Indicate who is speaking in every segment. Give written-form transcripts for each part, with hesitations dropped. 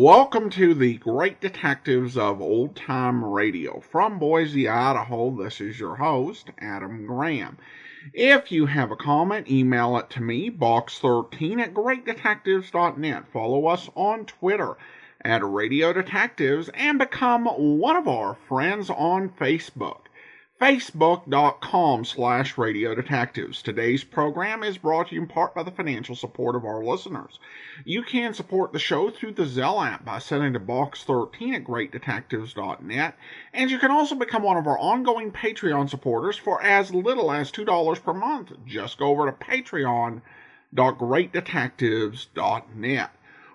Speaker 1: Welcome to the Great Detectives of Old Time Radio. From Boise, Idaho, this is your host, Adam Graham. If you have a comment, email it to me, box13@greatdetectives.net. Follow us on Twitter at Radio Detectives and become one of our friends on Facebook. Facebook.com/Radio Detectives. Today's program is brought to you in part by the financial support of our listeners. You can support the show through the Zelle app by sending to box13@greatdetectives.net, and you can also become one of our ongoing Patreon supporters for as little as $2 per month. Just go over to patreon.greatdetectives.net.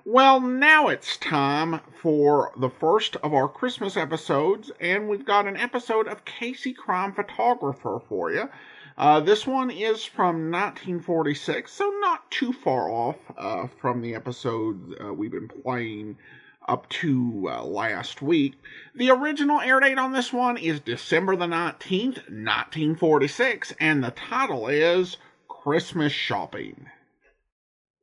Speaker 1: Well, now it's time for the first of our Christmas episodes, and we've got an episode of Casey Crime Photographer for you. This one is from 1946, so not too far off from the episodes we've been playing up to last week. The original air date on this one is December the 19th, 1946, and the title is Christmas Shopping.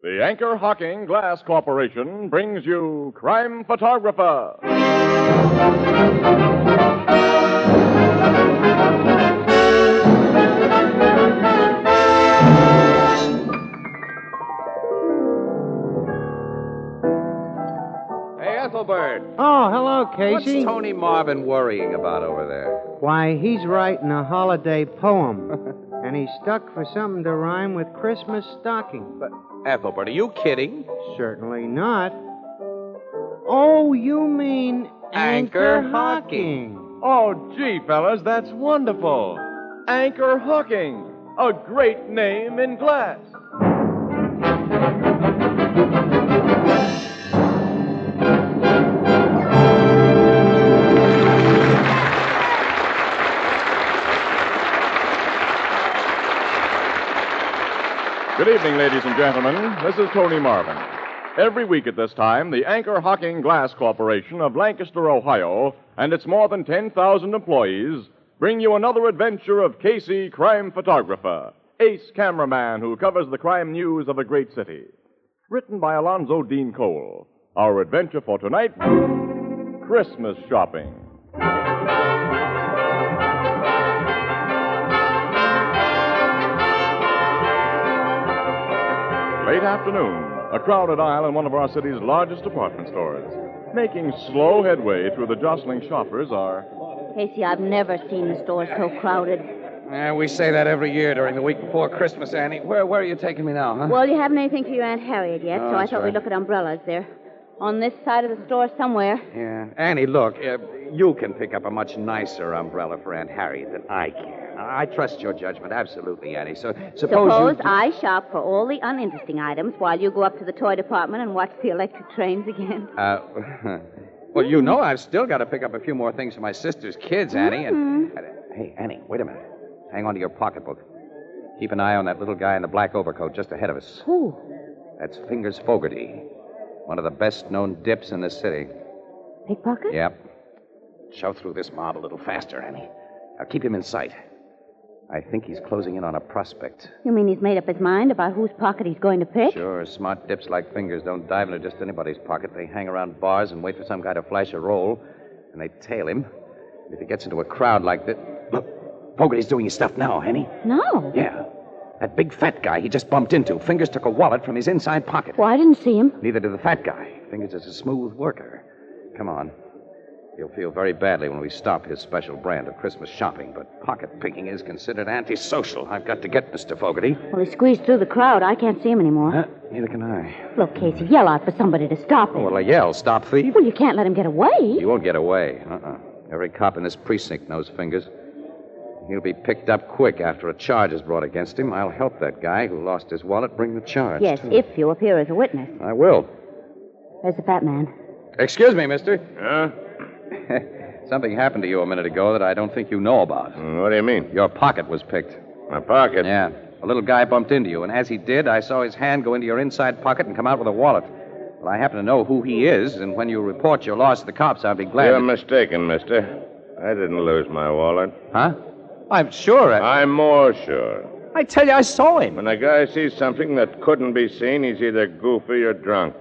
Speaker 2: The Anchor Hocking Glass Corporation brings you Crime Photographer.
Speaker 3: Hey, Ethelbert.
Speaker 4: Oh, hello, Casey.
Speaker 3: What's Tony Marvin worrying about over there?
Speaker 4: Why, he's writing a holiday poem. And he's stuck for something to rhyme with Christmas stocking.
Speaker 3: But, Ethelbert, are you kidding?
Speaker 4: Certainly not. Oh, you mean
Speaker 3: Anchor
Speaker 4: Hocking.
Speaker 2: Oh, gee, fellas, that's wonderful. Anchor Hocking, a great name in glass. Good evening, ladies and gentlemen. This is Tony Marvin. Every week at this time, the Anchor Hocking Glass Corporation of Lancaster, Ohio, and its more than 10,000 employees bring you another adventure of Casey, crime photographer, ace cameraman who covers the crime news of a great city. Written by Alonzo Dean Cole. Our adventure for tonight, Christmas shopping. Late afternoon, a crowded aisle in one of our city's largest department stores. Making slow headway through the jostling shoppers are...
Speaker 5: Casey, I've never seen the store so crowded.
Speaker 3: We say that every year during the week before Christmas, Annie. Where are you taking me now, huh?
Speaker 5: Well, you haven't anything for your Aunt Harriet yet, so I thought we'd look at umbrellas. They're on this side of the store somewhere.
Speaker 3: Yeah. Annie, look, you can pick up a much nicer umbrella for Aunt Harriet than I can. I trust your judgment, absolutely, Annie. So suppose
Speaker 5: I shop for all the uninteresting items while you go up to the toy department and watch the electric trains again.
Speaker 3: Well, you know I've still got to pick up a few more things for my sister's kids, Annie. And hey, Annie, wait a minute. Hang on to your pocketbook. Keep an eye on that little guy in the black overcoat just ahead of us.
Speaker 5: Who?
Speaker 3: That's Fingers Fogarty, one of the best-known dips in the city.
Speaker 5: Pickpocket?
Speaker 3: Yep. Shove through this mob a little faster, Annie. Now keep him in sight. I think he's closing in on a prospect.
Speaker 5: You mean he's made up his mind about whose pocket he's going to pick?
Speaker 3: Sure. Smart dips like Fingers don't dive into just anybody's pocket. They hang around bars and wait for some guy to flash a roll, and they tail him. And if he gets into a crowd like this... Look, Fogarty's doing his stuff now, Annie.
Speaker 5: No.
Speaker 3: Yeah. That big fat guy he just bumped into. Fingers took a wallet from his inside pocket.
Speaker 5: Well, I didn't see him.
Speaker 3: Neither did the fat guy. Fingers is a smooth worker. Come on. He'll feel very badly when we stop his special brand of Christmas shopping, but pocket picking is considered antisocial. I've got to get Mr. Fogarty.
Speaker 5: Well, he squeezed through the crowd. I can't see him anymore.
Speaker 3: Neither can I.
Speaker 5: Look, Casey, yell out for somebody to stop him.
Speaker 3: Oh, well, I yell, stop thief.
Speaker 5: Well, you can't let him get away.
Speaker 3: He won't get away. Every cop in this precinct knows Fingers. He'll be picked up quick after a charge is brought against him. I'll help that guy who lost his wallet bring the charge.
Speaker 5: Yes, if you appear as a witness.
Speaker 3: I will.
Speaker 5: There's the fat man.
Speaker 3: Excuse me, mister.
Speaker 2: Huh?
Speaker 3: Something happened to you a minute ago that I don't think you know about.
Speaker 2: What do you mean?
Speaker 3: Your pocket was picked.
Speaker 2: My pocket?
Speaker 3: Yeah. A little guy bumped into you, and as he did, I saw his hand go into your inside pocket and come out with a wallet. Well, I happen to know who he is, and when you report your loss to the cops, I'll be glad
Speaker 2: You're mistaken, mister. I didn't lose my wallet.
Speaker 3: Huh? I'm sure
Speaker 2: I'm more sure.
Speaker 3: I tell you, I saw him.
Speaker 2: When a guy sees something that couldn't be seen, he's either goofy or drunk.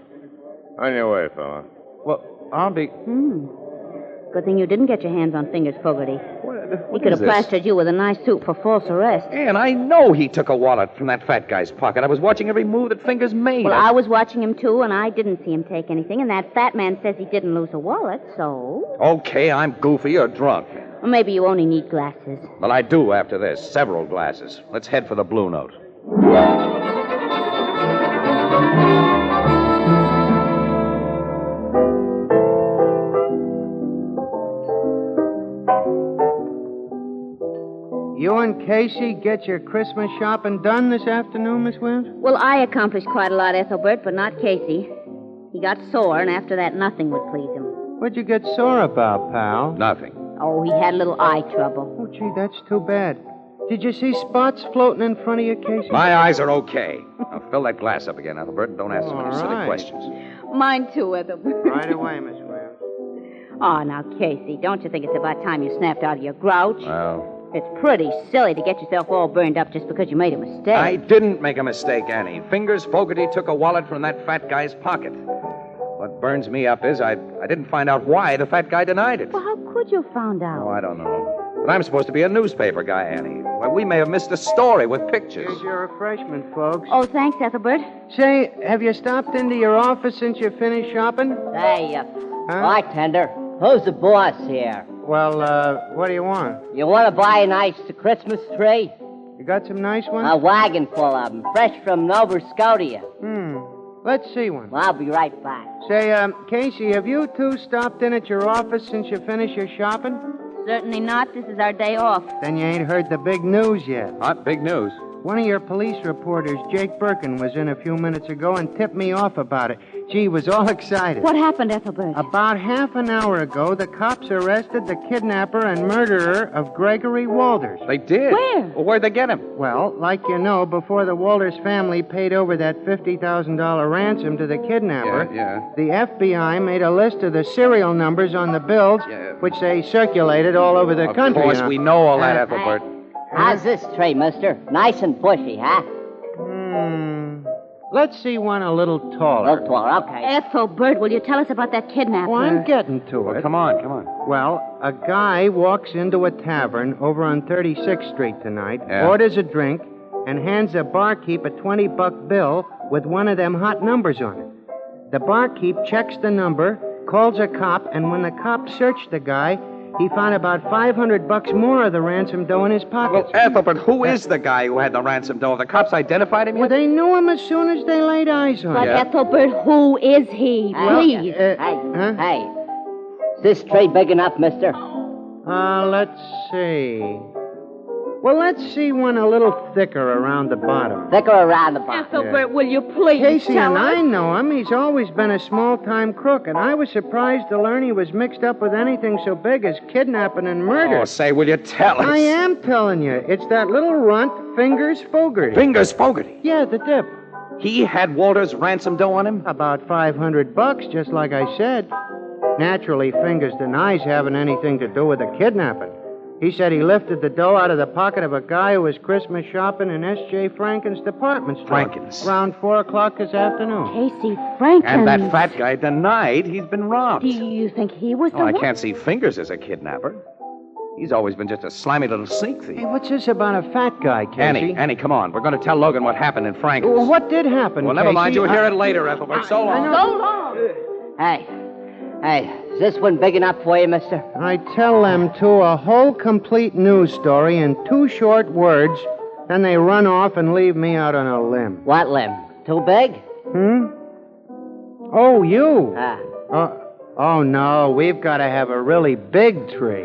Speaker 2: On your way, fella.
Speaker 3: Well, I'll be...
Speaker 5: Good thing you didn't get your hands on Fingers Fogarty. He could have plastered you with a nice suit for false arrest.
Speaker 3: And I know he took a wallet from that fat guy's pocket. I was watching every move that Fingers made.
Speaker 5: Well, I was watching him, too, and I didn't see him take anything. And that fat man says he didn't lose a wallet, so...
Speaker 3: Okay, I'm goofy or drunk.
Speaker 5: Or maybe you only need glasses.
Speaker 3: Well, I do after this. Several glasses. Let's head for the Blue Note.
Speaker 4: You and Casey get your Christmas shopping done this afternoon, Miss Williams?
Speaker 5: Well, I accomplished quite a lot, Ethelbert, but not Casey. He got sore, and after that, nothing would please him.
Speaker 4: What'd you get sore about, pal?
Speaker 3: Nothing.
Speaker 5: Oh, he had a little eye trouble.
Speaker 4: Oh, gee, that's too bad. Did you see spots floating in front of you, Casey?
Speaker 3: My eyes are okay. Now, fill that glass up again, Ethelbert, and don't ask so many silly
Speaker 4: right.
Speaker 3: questions.
Speaker 5: Mine, too, Ethelbert.
Speaker 4: Right away, Miss Williams.
Speaker 5: Oh, now, Casey, don't you think it's about time you snapped out of your grouch?
Speaker 3: Well...
Speaker 5: It's pretty silly to get yourself all burned up just because you made a mistake.
Speaker 3: I didn't make a mistake, Annie. Fingers Fogarty took a wallet from that fat guy's pocket. What burns me up is I didn't find out why the fat guy denied it.
Speaker 5: Well, how could you have found out?
Speaker 3: Oh, I don't know. But I'm supposed to be a newspaper guy, Annie. Well, we may have missed a story with pictures.
Speaker 4: Here's your refreshment, folks.
Speaker 5: Oh, thanks, Ethelbert.
Speaker 4: Say, have you stopped into your office since you finished shopping?
Speaker 6: Hey, bartender, who's the boss here?
Speaker 4: Well, what do you want?
Speaker 6: You want to buy a nice Christmas tree?
Speaker 4: You got some nice ones?
Speaker 6: A wagon full of them, fresh from Nova Scotia.
Speaker 4: Let's see one.
Speaker 6: Well, I'll be right back.
Speaker 4: Say, Casey, have you two stopped in at your office since you finished your shopping?
Speaker 5: Certainly not. This is our day off.
Speaker 4: Then you ain't heard the big news yet.
Speaker 3: What big news?
Speaker 4: One of your police reporters, Jake Birkin, was in a few minutes ago and tipped me off about it. Gee, was all excited.
Speaker 5: What happened, Ethelbert?
Speaker 4: About half an hour ago, the cops arrested the kidnapper and murderer of Gregory Walters.
Speaker 3: They did?
Speaker 5: Where?
Speaker 3: Well, where'd they get him?
Speaker 4: Well, like you know, before the Walters family paid over that $50,000 ransom to the kidnapper,
Speaker 3: Yeah.
Speaker 4: the FBI made a list of the serial numbers on the bills, which they circulated all over the country.
Speaker 3: Of course, we know all that,
Speaker 4: Uh,
Speaker 3: Ethelbert.
Speaker 6: How's this tree, mister? Nice and bushy, huh?
Speaker 4: Let's see one a little taller.
Speaker 6: Little taller, okay.
Speaker 5: Ethelbert, will you tell us about that kidnapper?
Speaker 4: Well, I'm getting to
Speaker 3: Well,
Speaker 4: it.
Speaker 3: come on.
Speaker 4: Well, a guy walks into a tavern over on 36th Street tonight,
Speaker 3: Yeah.
Speaker 4: orders a drink, and hands the barkeep a $20 bill with one of them hot numbers on it. The barkeep checks the number, calls a cop, and when the cop searched the guy, he found about $500 more of the ransom dough in his
Speaker 3: Well,
Speaker 4: pockets.
Speaker 3: Ethelbert, who is the guy who had the ransom dough? Have the cops identified him
Speaker 4: Well,
Speaker 3: yet?
Speaker 4: they knew him as soon as they laid eyes on
Speaker 5: But
Speaker 4: him.
Speaker 5: Ethelbert, who is he? Please.
Speaker 6: Hey, is this tree big enough, mister?
Speaker 4: Let's see. Well, let's see one a little thicker around the bottom.
Speaker 6: Thicker around the bottom.
Speaker 5: Ethelbert, will you please
Speaker 4: Casey
Speaker 5: tell
Speaker 4: and
Speaker 5: us?
Speaker 4: I know him. He's always been a small-time crook, and I was surprised to learn he was mixed up with anything so big as kidnapping and murder.
Speaker 3: Oh, say, will you tell us?
Speaker 4: I am telling you. It's that little runt, Fingers Fogarty.
Speaker 3: Fingers Fogarty.
Speaker 4: Yeah, the dip.
Speaker 3: He had Walter's ransom dough on him?
Speaker 4: About $500, just like I said. Naturally, Fingers denies having anything to do with the kidnapping. He said he lifted the dough out of the pocket of a guy who was Christmas shopping in S.J. Franken's department store.
Speaker 3: Franken's?
Speaker 4: Around 4 o'clock this afternoon.
Speaker 5: Casey Franklin.
Speaker 3: And that fat guy denied he's been robbed.
Speaker 5: Do you think he was the
Speaker 3: Oh, I
Speaker 5: one?
Speaker 3: can't see Fingers as a kidnapper. He's always been just a slimy little sneak thief.
Speaker 4: Hey, what's this about a fat guy, Casey?
Speaker 3: Annie, come on. We're going to tell Logan what happened in Franken's.
Speaker 4: Well, what did happen,
Speaker 3: Well, never mind.
Speaker 4: Casey?
Speaker 3: You'll hear it later, Ethelbert. So long.
Speaker 5: So long.
Speaker 6: Hey, is this one big enough for you, mister?
Speaker 4: I tell them two a whole complete news story in 2 short words, then they run off and leave me out on a limb.
Speaker 6: What limb? Too big?
Speaker 4: Oh, you?
Speaker 6: Ah.
Speaker 4: Oh, no, we've got to have a really big tree.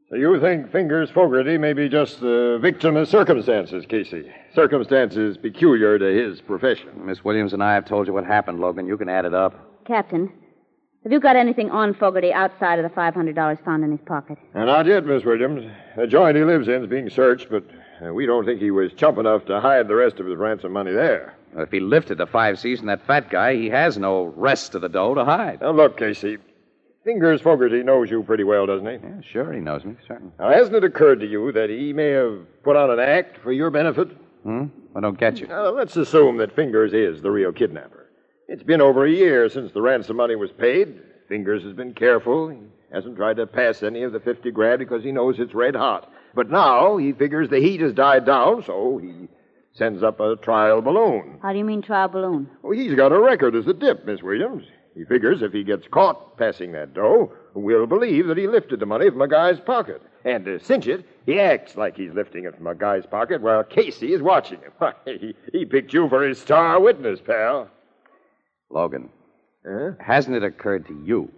Speaker 7: So you think Fingers Fogarty may be just the victim of circumstances, Casey? Circumstances peculiar to his profession.
Speaker 3: Miss Williams and I have told you what happened, Logan. You can add it up.
Speaker 5: Captain, have you got anything on Fogarty outside of the $500 found in his pocket?
Speaker 7: And not yet, Miss Williams. The joint he lives in is being searched, but we don't think he was chump enough to hide the rest of his ransom money there.
Speaker 3: If he lifted the 5 C's from that fat guy, he has no rest of the dough to hide.
Speaker 7: Now, look, Casey. Fingers Fogarty knows you pretty well, doesn't he?
Speaker 3: Yeah, sure, he knows me, certainly.
Speaker 7: Now, hasn't it occurred to you that he may have put on an act for your benefit?
Speaker 3: I don't get you.
Speaker 7: Let's assume that Fingers is the real kidnapper. It's been over a year since the ransom money was paid. Fingers has been careful. He hasn't tried to pass any of the 50 grand because he knows it's red hot. But now he figures the heat has died down, so he sends up a trial balloon.
Speaker 5: How do you mean trial balloon?
Speaker 7: Well, he's got a record as a dip, Miss Williams. He figures if he gets caught passing that dough, we'll believe that he lifted the money from a guy's pocket. And to cinch it, he acts like he's lifting it from a guy's pocket while Casey is watching him. He picked you for his star witness, pal.
Speaker 3: Logan, hasn't it occurred to you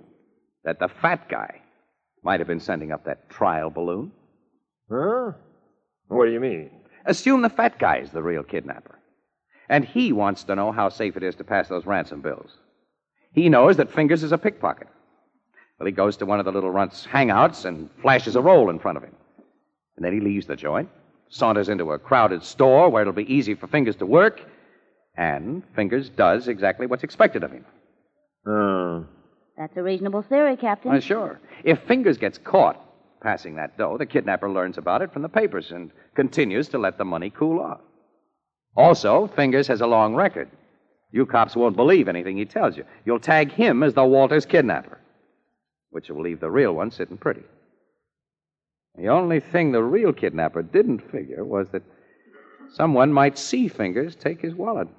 Speaker 3: that the fat guy might have been sending up that trial balloon?
Speaker 7: Huh? What do you mean?
Speaker 3: Assume the fat guy is the real kidnapper. And he wants to know how safe it is to pass those ransom bills. He knows that Fingers is a pickpocket. Well, he goes to one of the little runt's hangouts and flashes a roll in front of him. And then he leaves the joint, saunters into a crowded store where it'll be easy for Fingers to work, and Fingers does exactly what's expected of him.
Speaker 5: That's a reasonable theory, Captain.
Speaker 3: Well, sure. If Fingers gets caught passing that dough, the kidnapper learns about it from the papers and continues to let the money cool off. Also, Fingers has a long record. You cops won't believe anything he tells you. You'll tag him as the Walters kidnapper, which will leave the real one sitting pretty. The only thing the real kidnapper didn't figure was that someone might see Fingers take his wallet.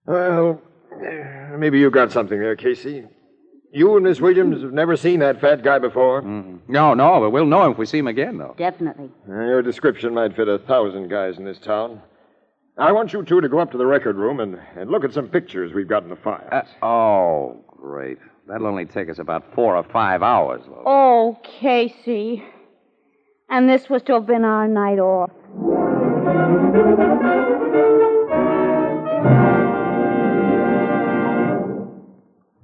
Speaker 7: Well, maybe you got something there, Casey. You and Miss Williams have never seen that fat guy before?
Speaker 3: No, but we'll know him if we see him again, though.
Speaker 5: Definitely.
Speaker 7: Your description might fit 1,000 guys in this town. I want you two to go up to the record room and look at some pictures we've got in the files.
Speaker 3: Oh, great. That'll only take us about 4 or 5 hours, Logan.
Speaker 5: Oh, Casey. And this was to have been our night off.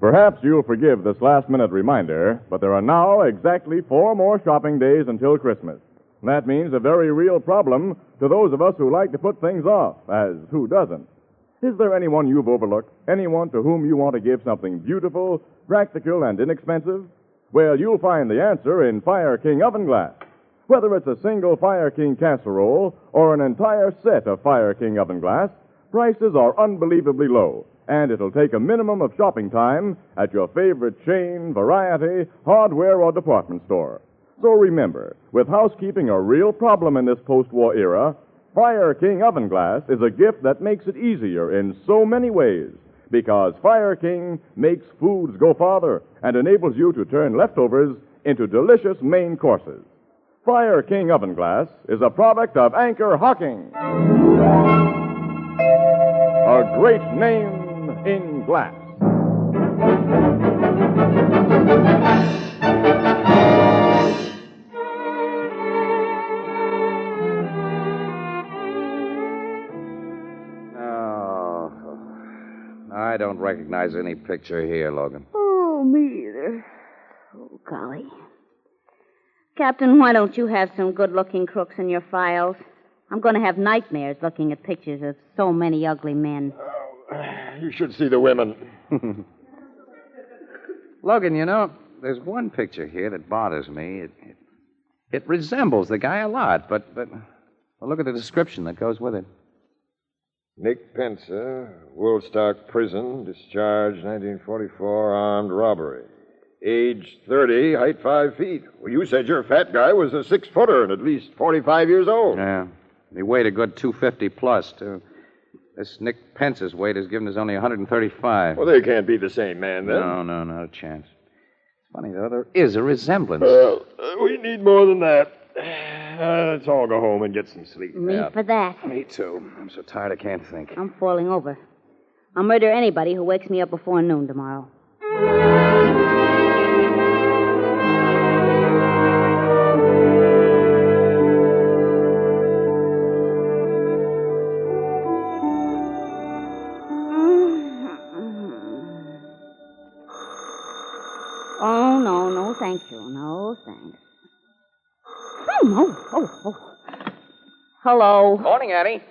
Speaker 2: Perhaps you'll forgive this last-minute reminder, but there are now exactly 4 more shopping days until Christmas. That means a very real problem to those of us who like to put things off, as who doesn't? Is there anyone you've overlooked? Anyone to whom you want to give something beautiful, practical, and inexpensive? Well, you'll find the answer in Fire King oven glass. Whether it's a single Fire King casserole or an entire set of Fire King oven glass, prices are unbelievably low, and it'll take a minimum of shopping time at your favorite chain, variety, hardware, or department store. So remember, with housekeeping a real problem in this post-war era, Fire King oven glass is a gift that makes it easier in so many ways, because Fire King makes foods go farther and enables you to turn leftovers into delicious main courses. Fire King oven glass is a product of Anchor Hocking. A great name in glass.
Speaker 3: I don't recognize any picture here, Logan.
Speaker 5: Oh, me either. Oh, golly. Captain, why don't you have some good-looking crooks in your files? I'm going to have nightmares looking at pictures of so many ugly men.
Speaker 7: You should see the women.
Speaker 3: Logan, you know, there's one picture here that bothers me. It resembles the guy a lot, but well, look at the description that goes with it.
Speaker 7: Nick Pensa, Woolstock Prison, discharged 1944, armed robbery. Age 30, height 5 feet. Well, you said your fat guy was a 6-footer and at least 45 years old.
Speaker 3: Yeah. He weighed a good 250 plus, too. This Nick Pence's weight has given us only 135.
Speaker 7: Well, they can't be the same man, then.
Speaker 3: No, not a chance. It's funny, though, there is a resemblance.
Speaker 7: Well, we need more than that. Let's all go home and get some sleep.
Speaker 5: Me for that.
Speaker 3: Me, too. I'm so tired I can't think.
Speaker 5: I'm falling over. I'll murder anybody who wakes me up before noon tomorrow. Oh, no, thank you. No, thanks. Oh. Hello.
Speaker 3: Morning, Annie.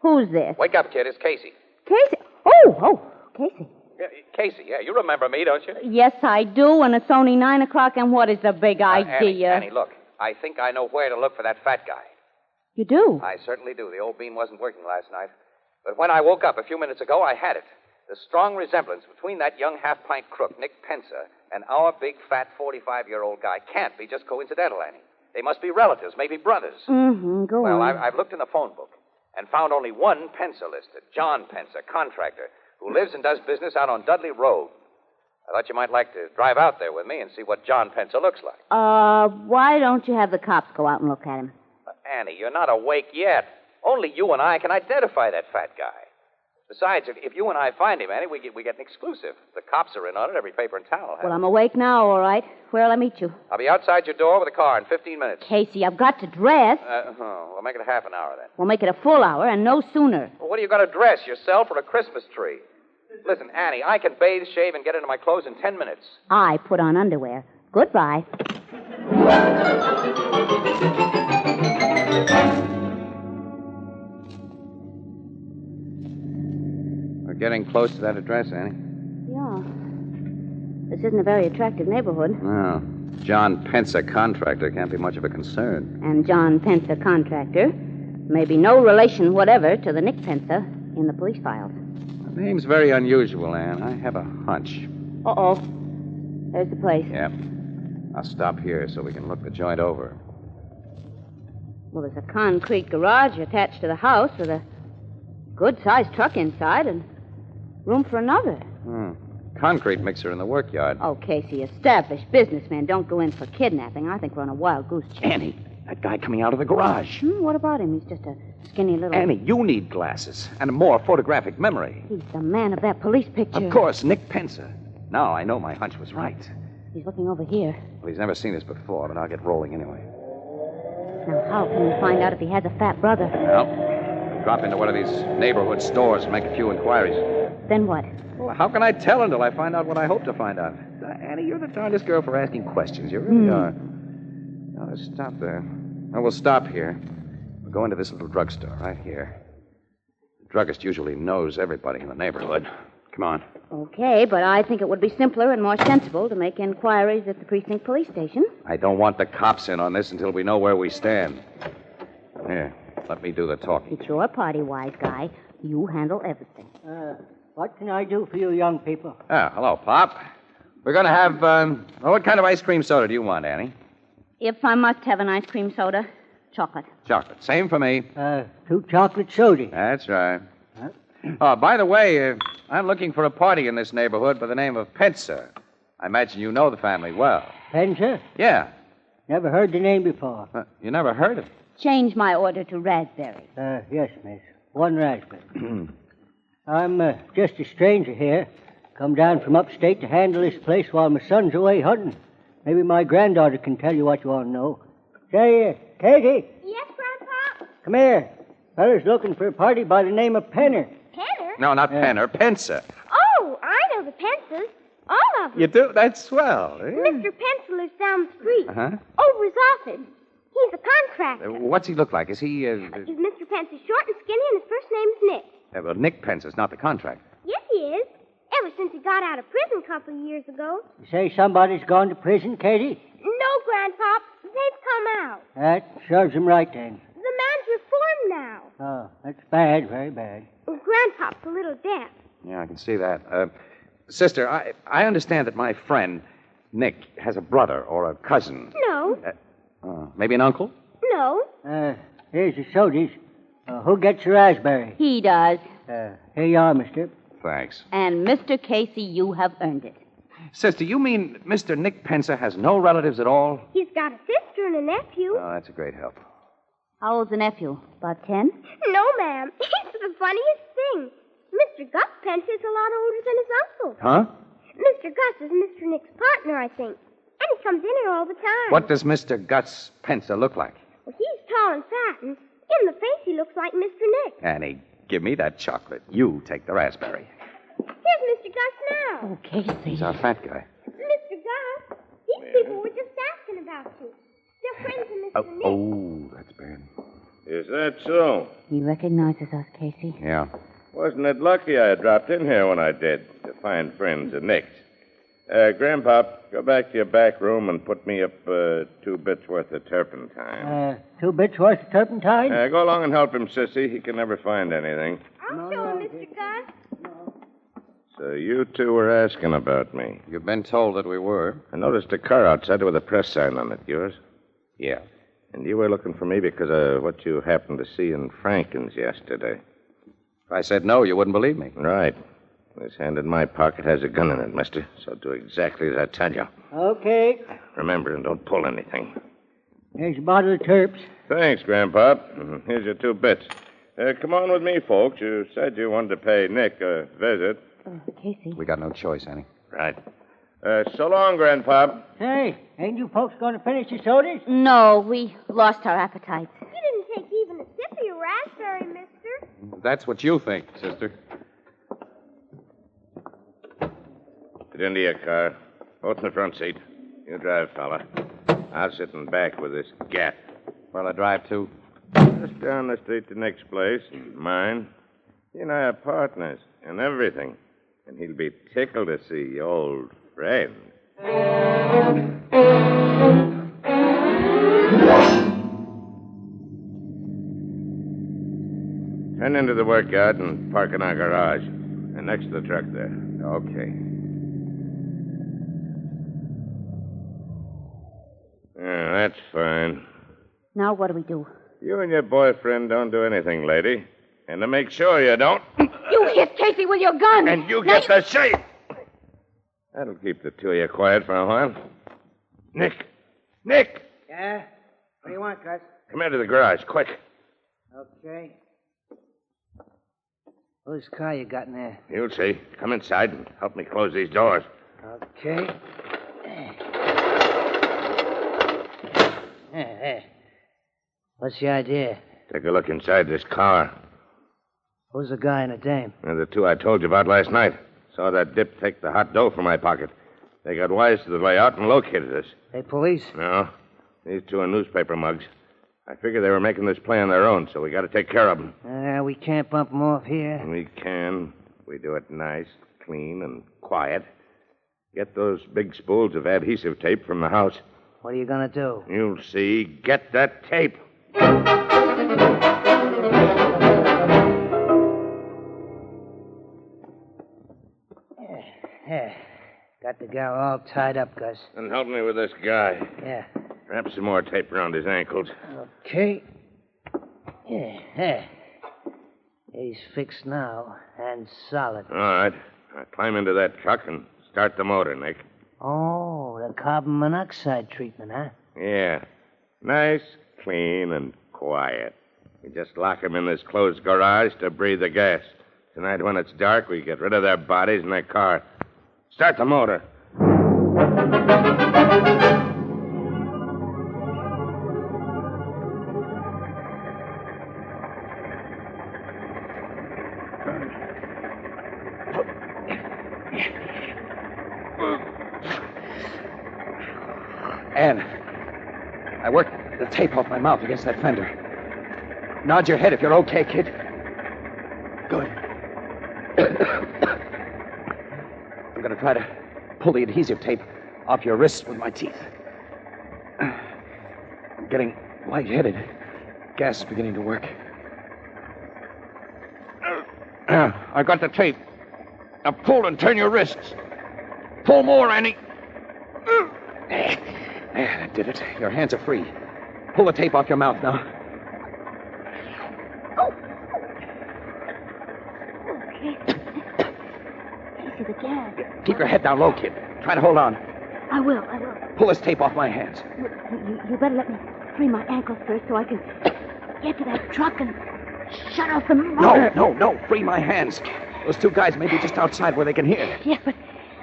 Speaker 5: Who's this?
Speaker 3: Wake up, kid. It's Casey.
Speaker 5: Casey? Oh, Casey.
Speaker 3: Casey, yeah, you remember me, don't you?
Speaker 5: Yes, I do, and it's only 9 o'clock, and what is the big idea?
Speaker 3: Annie, look, I think I know where to look for that fat guy.
Speaker 5: You do?
Speaker 3: I certainly do. The old bean wasn't working last night. But when I woke up a few minutes ago, I had it. The strong resemblance between that young half-pint crook, Nick Pensa, and our big, fat, 45-year-old guy can't be just coincidental, Annie. They must be relatives, maybe brothers.
Speaker 5: Mm-hmm, go on.
Speaker 3: Well, I've looked in the phone book and found only one Pensa listed, John Pensa, contractor, who lives and does business out on Dudley Road. I thought you might like to drive out there with me and see what John Pensa looks like.
Speaker 5: Why don't you have the cops go out and look at him?
Speaker 3: Annie, you're not awake yet. Only you and I can identify that fat guy. Besides, if you and I find him, Annie, we get an exclusive. The cops are in on it. Every paper in town will have
Speaker 5: Well, I'm awake now, all right. Where'll I meet you?
Speaker 3: I'll be outside your door with a car in 15 minutes.
Speaker 5: Casey, I've got to dress.
Speaker 3: We'll make it a half an hour then.
Speaker 5: We'll make it a full hour, and no sooner.
Speaker 3: Well, what are you going to dress, yourself or a Christmas tree? Listen, Annie, I can bathe, shave, and get into my clothes in 10 minutes.
Speaker 5: I put on underwear. Goodbye.
Speaker 3: We're getting close to that address, Annie.
Speaker 5: Yeah. This isn't a very attractive neighborhood.
Speaker 3: No. John Pensa, contractor, can't be much of a concern.
Speaker 5: And John Pensa, contractor, may be no relation whatever to the Nick Pensa in the police files.
Speaker 3: The name's very unusual, Ann. I have a hunch.
Speaker 5: Uh-oh. There's the place.
Speaker 3: Yep. I'll stop here so we can look the joint over.
Speaker 5: Well, there's a concrete garage attached to the house with a good-sized truck inside and room for another.
Speaker 3: Concrete mixer in the workyard.
Speaker 5: Oh, Casey, established businessmen don't go in for kidnapping. I think we're on a wild goose chase.
Speaker 3: Annie, that guy coming out of the garage.
Speaker 5: What about him? He's just a skinny little...
Speaker 3: Annie, you need glasses and a more photographic memory.
Speaker 5: He's the man of that police picture.
Speaker 3: Of course, Nick Pensa. Now I know my hunch was right.
Speaker 5: He's looking over here.
Speaker 3: Well, he's never seen this before, but I'll get rolling anyway.
Speaker 5: Now, how can we find out if he has a fat brother?
Speaker 3: Well, drop into one of these neighborhood stores and make a few inquiries.
Speaker 5: Then what?
Speaker 3: Well, how can I tell until I find out what I hope to find out? Annie, you're the darndest girl for asking questions. You really are. Now, let's stop there. Well, we'll stop here. We'll go into this little drugstore right here. The druggist usually knows everybody in the neighborhood. Come on.
Speaker 5: Okay, but I think it would be simpler and more sensible to make inquiries at the precinct police station.
Speaker 3: I don't want the cops in on this until we know where we stand. Here, let me do the talking.
Speaker 5: It's your party, wise guy. You handle everything.
Speaker 6: What can I do for you young people?
Speaker 3: Hello, Pop. We're going to have, what kind of ice cream soda do you want, Annie?
Speaker 5: If I must have an ice cream soda, chocolate.
Speaker 3: Chocolate. Same for me.
Speaker 6: 2 chocolate sodas.
Speaker 3: That's right. Oh, by the way, I'm looking for a party in this neighborhood by the name of Pensa. I imagine you know the family well.
Speaker 6: Pensa?
Speaker 3: Yeah.
Speaker 6: Never heard the name before.
Speaker 3: You never heard of it?
Speaker 5: Change my order to raspberry.
Speaker 6: Yes, miss. 1 raspberry. I'm just a stranger here. Come down from upstate to handle this place while my son's away hunting. Maybe my granddaughter can tell you what you want to know. Say, Katie.
Speaker 8: Yes, Grandpa?
Speaker 6: Come here. Fella's looking for a party by the name of Penner.
Speaker 8: Penner?
Speaker 3: No, not Penner. Pensa.
Speaker 8: Oh, I know the Pensas. All of them.
Speaker 3: You do? That's swell.
Speaker 8: Mr. Pencil lives down the street.
Speaker 3: Uh-huh.
Speaker 8: Over his office. He's a contractor.
Speaker 3: What's he look like? Is he,
Speaker 8: Is Mr. Pensa short and skinny, and his first name is Nick.
Speaker 3: well, Nick Pensa's not the contractor.
Speaker 8: Yes, he is. Ever since he got out of prison a couple of years ago.
Speaker 6: You say somebody's gone to prison, Katie?
Speaker 8: No, Grandpa. They've come out.
Speaker 6: That serves him right, then.
Speaker 8: The man's reformed now.
Speaker 6: Oh, that's bad, very bad.
Speaker 8: Grandpa's a little deaf.
Speaker 3: Yeah, I can see that. Sister, I understand that my friend, Nick, has a brother or a cousin.
Speaker 8: No.
Speaker 3: Maybe an uncle?
Speaker 8: No.
Speaker 6: Here's the sodas. Who gets the raspberry?
Speaker 5: He does.
Speaker 6: Here you are, mister.
Speaker 3: Thanks.
Speaker 5: And Mr. Casey, you have earned it.
Speaker 3: Sister, you mean Mr. Nick Pensa has no relatives at all?
Speaker 8: He's got a sister and a nephew.
Speaker 3: Oh, that's a great help.
Speaker 5: How old's the nephew? About 10?
Speaker 8: No, ma'am. It's the funniest thing. Mr. Gus Pensa is a lot older than his uncle.
Speaker 3: Huh?
Speaker 8: Mr. Gus is Mr. Nick's partner, I think. And he comes in here all the time.
Speaker 3: What does Mr. Gus Pensa look like?
Speaker 8: Well, he's tall and fat, and in the face he looks like Mr. Nick.
Speaker 3: Annie, give me that chocolate. You take the raspberry.
Speaker 8: Here's Mr. Gus now.
Speaker 5: Oh, Casey.
Speaker 3: He's our fat guy.
Speaker 8: Mr. Gus, these people were just asking about you. They're friends of Mr. Nick.
Speaker 3: Oh, that's bad.
Speaker 9: Is that so?
Speaker 5: He recognizes us, Casey.
Speaker 3: Yeah.
Speaker 9: Wasn't it lucky I dropped in here when I did? The fine friends are nicked. Grandpop, go back to your back room and put me up 2 bits worth of turpentine.
Speaker 6: 2 bits worth of turpentine?
Speaker 9: Go along and help him, Sissy. He can never find anything.
Speaker 8: I'll show him, Mr. Gus.
Speaker 9: So you two were asking about me.
Speaker 3: You've been told that we were.
Speaker 9: I noticed a car outside with a press sign on it. Yours?
Speaker 3: Yeah.
Speaker 9: And you were looking for me because of what you happened to see in Franken's yesterday.
Speaker 3: If I said no, you wouldn't believe me.
Speaker 9: Right. This hand in my pocket has a gun in it, mister. So do exactly as I tell you.
Speaker 6: Okay.
Speaker 9: Remember, and don't pull anything.
Speaker 6: Here's a bottle of terps.
Speaker 9: Thanks, Grandpa. Here's your 2 bits. Come on with me, folks. You said you wanted to pay Nick a visit.
Speaker 5: Casey.
Speaker 3: We got no choice, Annie.
Speaker 9: Right. So long, Grandpa.
Speaker 6: Hey, ain't you folks going to finish your sodas?
Speaker 5: No, we lost our appetites.
Speaker 8: You didn't take even a sip of your raspberry, mister.
Speaker 3: That's what you think, sister.
Speaker 9: Get into your car. Both in the front seat. You drive, fella. I'll sit in back with this gat.
Speaker 3: Where'll I drive to?
Speaker 9: Just down the street to Nick's place, mine. He and I are partners in everything. And he'll be tickled to see old friend. Turn into the workyard and park in our garage. And next to the truck there.
Speaker 3: Okay.
Speaker 9: Yeah, that's fine.
Speaker 5: Now what do we do?
Speaker 9: You and your boyfriend don't do anything, lady. And to make sure you don't,
Speaker 5: You hit Casey with your gun.
Speaker 9: and you get the shape. That'll keep the two of you quiet for a while. Nick! Nick!
Speaker 4: Yeah? What do you want, Gus?
Speaker 9: Come into the garage, quick.
Speaker 4: Okay. Whose car you got in there?
Speaker 9: You'll see. Come inside and help me close these doors.
Speaker 4: Okay. Hey. What's the idea?
Speaker 9: Take a look inside this car.
Speaker 4: Who's the guy and the dame?
Speaker 9: They're the two I told you about last night. Saw that dip take the hot dough from my pocket. They got wise to the layout and located us.
Speaker 4: They police?
Speaker 9: No. These two are newspaper mugs. I figure they were making this play on their own, so we got to take care of them.
Speaker 4: We can't bump them off here.
Speaker 9: We can. We do it nice, clean, and quiet. Get those big spools of adhesive tape from the house.
Speaker 4: What are you going to do?
Speaker 9: You'll see. Get that tape.
Speaker 4: Yeah. Got the gal all tied up, Gus.
Speaker 9: And help me with this guy.
Speaker 4: Yeah.
Speaker 9: Wrap some more tape around his ankles.
Speaker 4: Okay. Yeah. He's fixed now and solid.
Speaker 9: All right. Now climb into that truck and start the motor, Nick.
Speaker 4: Oh, the carbon monoxide treatment, huh?
Speaker 9: Yeah. Nice, clean, and quiet. We just lock them in this closed garage to breathe the gas. Tonight, when it's dark, we get rid of their bodies in their car. Start the motor.
Speaker 3: Ann, I worked the tape off my mouth against that fender. Nod your head if you're okay, kid. Good. I'm going to try to pull the adhesive tape off your wrists with my teeth. I'm getting lightheaded. Gas is beginning to work. I got the tape. Now pull and turn your wrists. Pull more, Annie. There, that did it. Your hands are free. Pull the tape off your mouth now.
Speaker 5: Casey, the gas.
Speaker 3: Keep your head down low, kid. Try to hold on.
Speaker 5: I will.
Speaker 3: Pull this tape off my hands.
Speaker 5: You better let me free my ankles first so I can get to that truck and shut off the motor.
Speaker 3: No. Free my hands. Those two guys may be just outside where they can hear.
Speaker 5: Yes,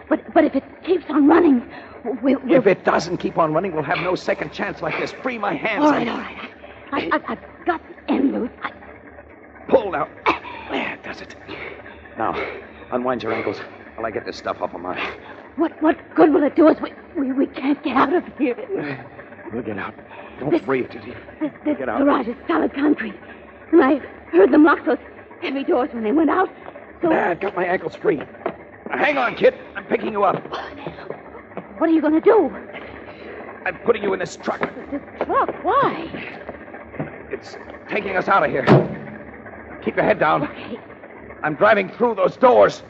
Speaker 5: but if it keeps on running, we'll...
Speaker 3: If it doesn't keep on running, we'll have no second chance like this. Free my hands.
Speaker 5: All right. I've got the end loose.
Speaker 3: Pull now. There, does it. Now, unwind your ankles while I get this stuff off of mine.
Speaker 5: What good will it do us? We can't get out of here.
Speaker 3: We'll get out. Don't breathe, Judy.
Speaker 5: This
Speaker 3: Get out.
Speaker 5: garage is solid concrete. And I heard them lock those heavy doors when they went out. So...
Speaker 3: There, I've got my ankles free. Hang on, kid. I'm picking you up.
Speaker 5: What are you going to do?
Speaker 3: I'm putting you in this truck.
Speaker 5: This truck? Why?
Speaker 3: It's taking us out of here. Keep your head down.
Speaker 5: Okay.
Speaker 3: I'm driving through those doors.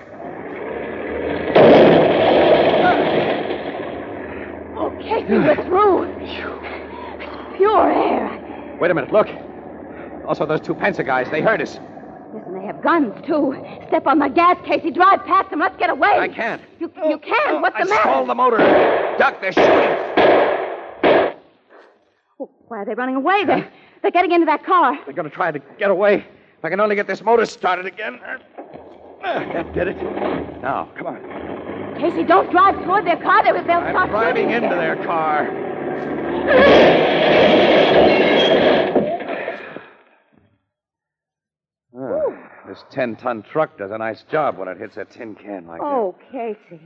Speaker 5: Okay, so we're through. It's pure air.
Speaker 3: Wait a minute, look. Also, those two Pensa guys, they heard us.
Speaker 5: Listen, they have guns, too. Step on the gas, Casey. Drive past them. Let's get away.
Speaker 3: I can't.
Speaker 5: You can't. What's the matter?
Speaker 3: I stalled the motor. Duck, they're shooting.
Speaker 5: Oh, why are they running away? They're getting into that car.
Speaker 3: They're going to try to get away. If I can only get this motor started again. That did it. Now, come on.
Speaker 5: Casey, don't drive toward their car. They'll start
Speaker 3: I'm driving
Speaker 5: shooting.
Speaker 3: into their car. This 10-ton truck does a nice job when it hits a tin can like
Speaker 5: Oh, Casey.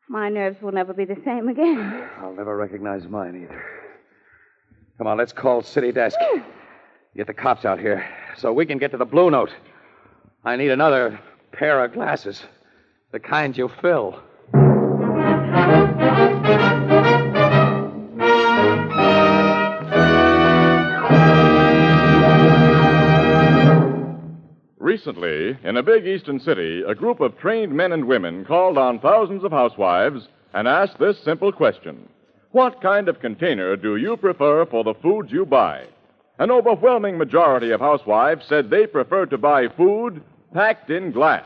Speaker 5: My nerves will never be the same again.
Speaker 3: that. I'll never recognize mine either. Come on, let's call City Desk. Get the cops out here so we can get to the Blue Note. I need another pair of glasses. The kind you fill.
Speaker 2: Recently, in a big eastern city, a group of trained men and women called on thousands of housewives and asked this simple question. What kind of container do you prefer for the foods you buy? An overwhelming majority of housewives said they preferred to buy food packed in glass.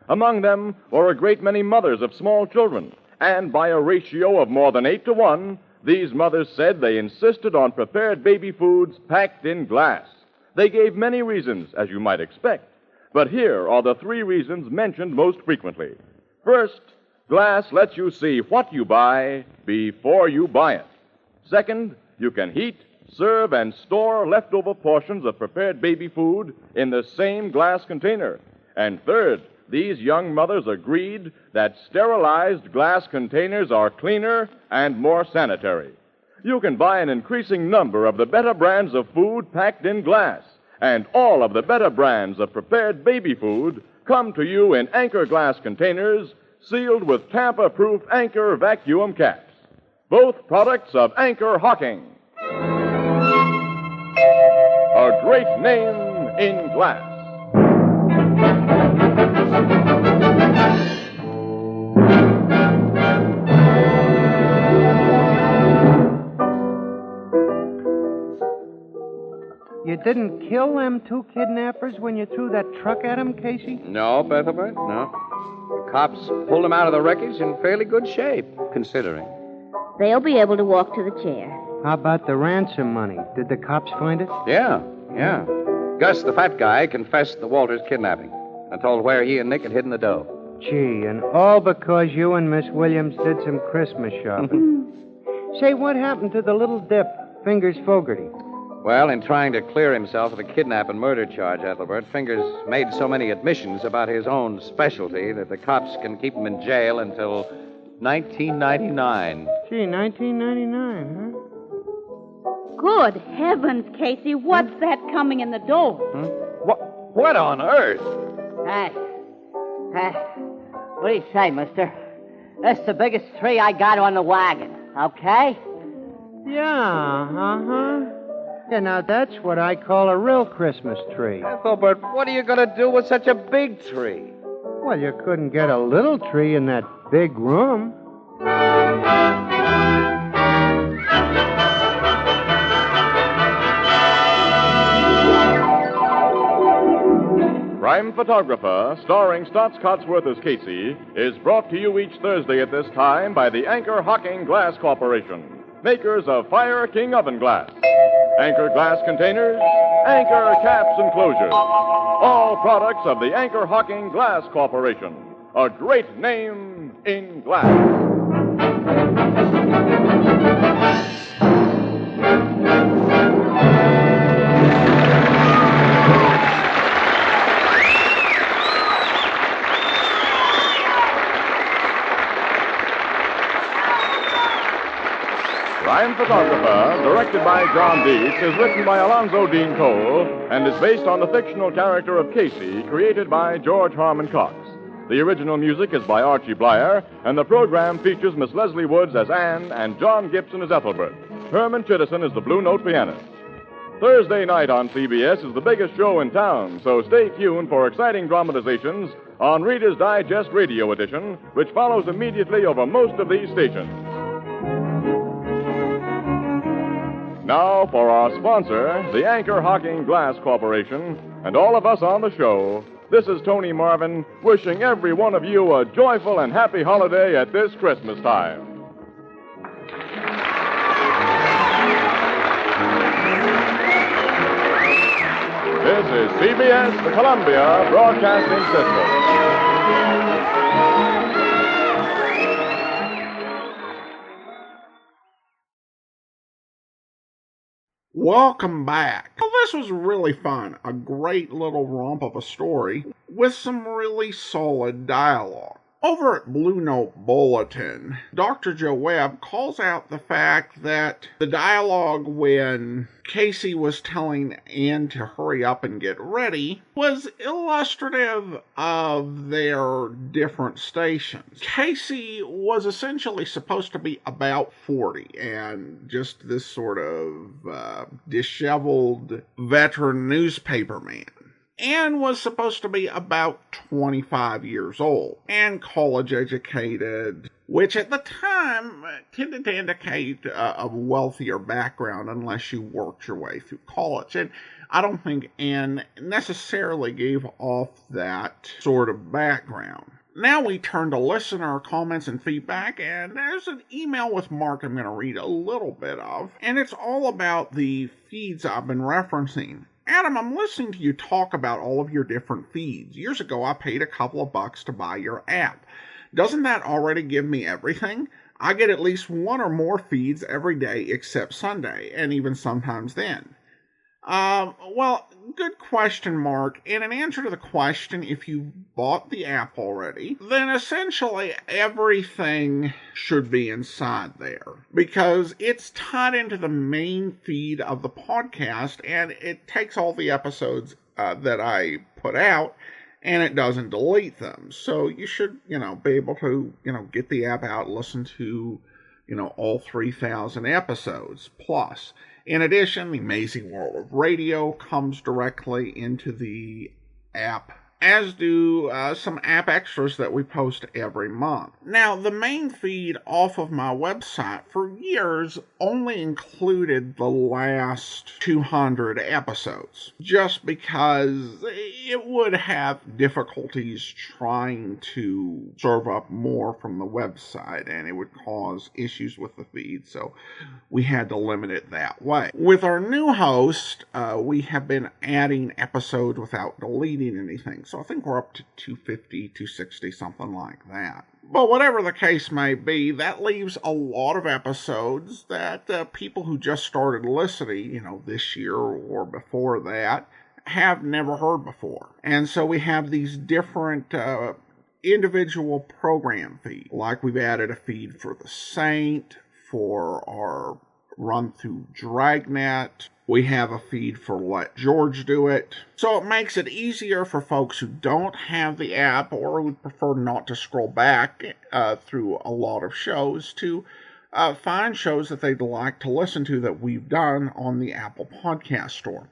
Speaker 2: Among them were a great many mothers of small children, and by a ratio of more than 8-to-1, these mothers said they insisted on prepared baby foods packed in glass. They gave many reasons, as you might expect, but here are the 3 reasons mentioned most frequently. First, glass lets you see what you buy before you buy it. Second, you can heat, serve, and store leftover portions of prepared baby food in the same glass container. And third, these young mothers agreed that sterilized glass containers are cleaner and more sanitary. You can buy an increasing number of the better brands of food packed in glass, and all of the better brands of prepared baby food come to you in Anchor glass containers sealed with tamper-proof Anchor vacuum caps. Both products of Anchor Hocking. A great name in glass.
Speaker 4: You didn't kill them 2 kidnappers when you threw that truck at them, Casey?
Speaker 3: No, Bethelbert, no. The cops pulled them out of the wreckage in fairly good shape, considering.
Speaker 5: They'll be able to walk to the chair.
Speaker 4: How about the ransom money? Did the cops find it?
Speaker 3: Yeah. Gus, the fat guy, confessed the Walters kidnapping and told where he and Nick had hidden the dough.
Speaker 4: Gee, and all because you and Miss Williams did some Christmas shopping. Say, what happened to the little dip, Fingers Fogarty?
Speaker 3: Well, in trying to clear himself of the kidnap and murder charge, Ethelbert, Fingers made so many admissions about his own specialty that the cops can keep him in jail until 1999.
Speaker 4: Gee, 1999, huh?
Speaker 5: Good heavens, Casey. What's that coming in the door?
Speaker 3: What on earth?
Speaker 10: What do you say, mister? That's the biggest tree I got on the wagon, okay?
Speaker 4: Yeah, uh-huh. Yeah, now that's what I call a real Christmas tree.
Speaker 3: Ethelbert, what are you going to do with such a big tree?
Speaker 4: Well, you couldn't get a little tree in that big room.
Speaker 2: Crime Photographer, starring Stotts Cotsworth as Casey, is brought to you each Thursday at this time by the Anchor Hocking Glass Corporation, makers of Fire King Oven Glass. Anchor glass containers, Anchor caps and closures. All products of the Anchor Hocking Glass Corporation. A great name in glass. Crime Photographer, directed by John Dietz, is written by Alonzo Dean Cole and is based on the fictional character of Casey, created by George Harmon Cox. The original music is by Archie Blyer, and the program features Miss Leslie Woods as Anne and John Gibson as Ethelbert. Herman Chittison is the Blue Note pianist. Thursday night on CBS is the biggest show in town, so stay tuned for exciting dramatizations on Reader's Digest Radio Edition, which follows immediately over most of these stations. Now, for our sponsor, the Anchor Hocking Glass Corporation, and all of us on the show, this is Tony Marvin wishing every one of you a joyful and happy holiday at this Christmas time. This is CBS, the Columbia Broadcasting System.
Speaker 1: Welcome back. Well, this was really fun. A great little romp of a story with some really solid dialogue. Over at Blue Note Bulletin, Dr. Joe Webb calls out the fact that the dialogue when Casey was telling Anne to hurry up and get ready was illustrative of their different stations. Casey was essentially supposed to be about 40 and just this sort of disheveled veteran newspaper man. Anne was supposed to be about 25 years old and college educated, which at the time tended to indicate a wealthier background unless you worked your way through college. And I don't think Anne necessarily gave off that sort of background. Now we turn to listener comments and feedback, and there's an email with Mark I'm going to read a little bit of, and it's all about the feeds I've been referencing. Adam, I'm listening to you talk about all of your different feeds. Years ago, I paid a couple of bucks to buy your app. Doesn't that already give me everything? I get at least one or more feeds every day except Sunday, and even sometimes then. Well, good question, Mark. And in answer to the question, if you bought the app already, then essentially everything should be inside there because it's tied into the main feed of the podcast and it takes all the episodes that I put out and it doesn't delete them. So you should, be able to, get the app out, listen to, all 3,000 episodes plus. In addition, The Amazing World of Radio comes directly into the app, as do some app extras that we post every month. Now, the main feed off of my website for years only included the last 200 episodes, just because it would have difficulties trying to serve up more from the website, and it would cause issues with the feed, so we had to limit it that way. With our new host, we have been adding episodes without deleting anything. So I think we're up to 250, 260, something like that. But whatever the case may be, that leaves a lot of episodes that people who just started listening, this year or before that, have never heard before. And so we have these different individual program feeds. Like we've added a feed for The Saint, for our run through Dragnet. We have a feed for Let George Do It. So it makes it easier for folks who don't have the app or would prefer not to scroll back through a lot of shows to find shows that they'd like to listen to that we've done on the Apple Podcast Store.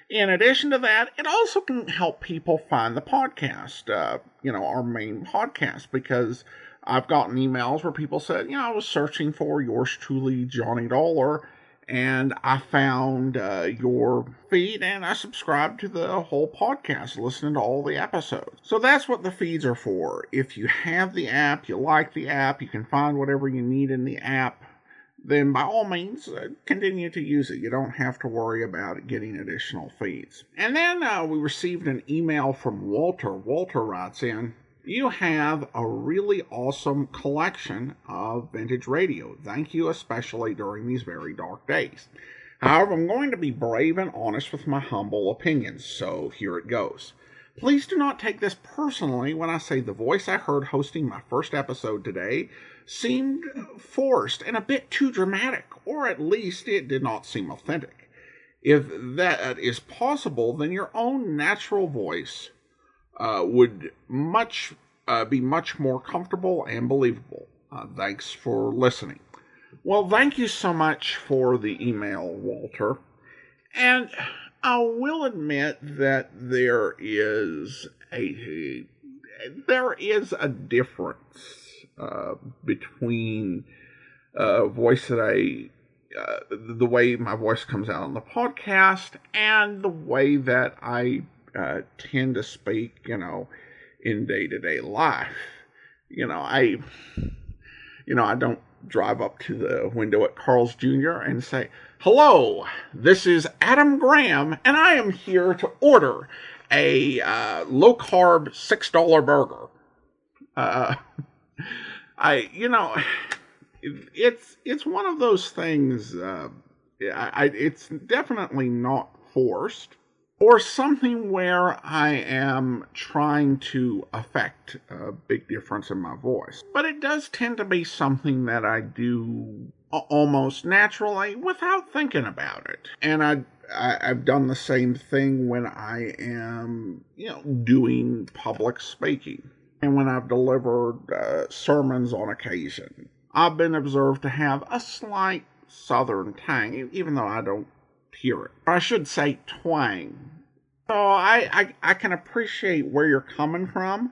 Speaker 1: In addition to that, it also can help people find the podcast, our main podcast, because I've gotten emails where people said, I was searching for yours truly, Johnny Dollar, and I found your feed, and I subscribed to the whole podcast, listening to all the episodes. So that's what the feeds are for. If you have the app, you like the app, you can find whatever you need in the app, then by all means, continue to use it. You don't have to worry about getting additional feeds. And then we received an email from Walter. Walter writes in, you have a really awesome collection of vintage radio. Thank you, especially during these very dark days. However, I'm going to be brave and honest with my humble opinions, so here it goes. Please do not take this personally when I say the voice I heard hosting my first episode today seemed forced and a bit too dramatic, or at least it did not seem authentic. If that is possible, then your own natural voice would much be much more comfortable and believable. Thanks for listening. Well, thank you so much for the email, Walter. And I will admit that there is a difference between voice that the way my voice comes out on the podcast and the way that I tend to speak, in day-to-day life. I don't drive up to the window at Carl's Jr. and say, "Hello, this is Adam Graham, and I am here to order a low-carb $6 burger." It's one of those things. It's definitely not forced, or something where I am trying to affect a big difference in my voice. But it does tend to be something that I do almost naturally without thinking about it. And I've done the same thing when I am, doing public speaking. And when I've delivered sermons on occasion. I've been observed to have a slight southern tang, even though I don't hear it. Or I should say twang. So I can appreciate where you're coming from,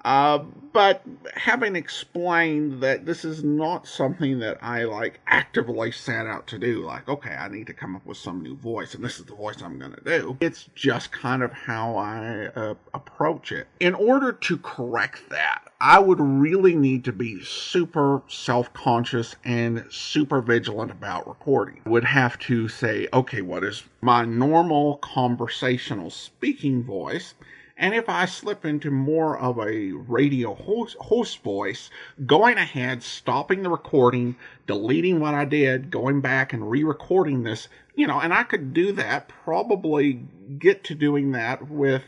Speaker 1: but having explained that this is not something that I actively set out to do, okay, I need to come up with some new voice, and this is the voice I'm going to do. It's just kind of how I approach it. In order to correct that, I would really need to be super self-conscious and super vigilant about recording. I would have to say, okay, what is my normal conversational speaking voice? And if I slip into more of a radio host voice, going ahead, stopping the recording, deleting what I did, going back and re-recording this, and I could do that, probably get to doing that with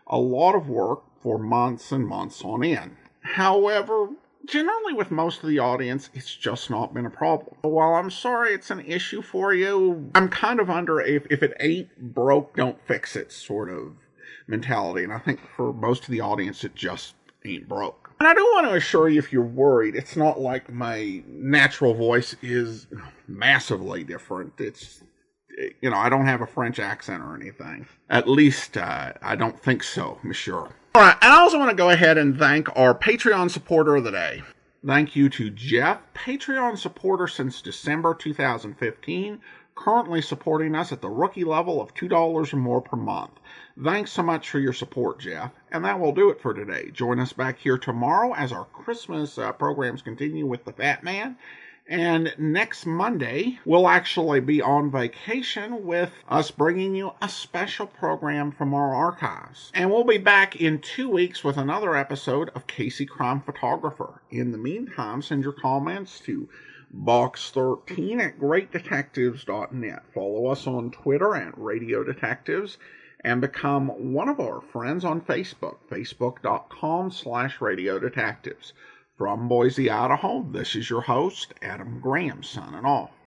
Speaker 1: a lot of work for months and months on end. However, generally with most of the audience, it's just not been a problem. While I'm sorry it's an issue for you, I'm kind of under if it ain't broke, don't fix it sort of mentality. And I think for most of the audience, it just ain't broke. And I do want to assure you, if you're worried, it's not like my natural voice is massively different. It's, I don't have a French accent or anything. At least, I don't think so, monsieur. All right, and I also want to go ahead and thank our Patreon supporter of the day. Thank you to Jeff, Patreon supporter since December 2015, currently supporting us at the rookie level of $2 or more per month. Thanks so much for your support, Jeff. And that will do it for today. Join us back here tomorrow as our Christmas programs continue with the Fat Man. And next Monday, we'll actually be on vacation with us bringing you a special program from our archives. And we'll be back in 2 weeks with another episode of Casey Crime Photographer. In the meantime, send your comments to box13@greatdetectives.net. Follow us on Twitter at Radio Detectives and become one of our friends on Facebook, facebook.com/Radio Detectives. From Boise, Idaho, this is your host, Adam Graham, signing off.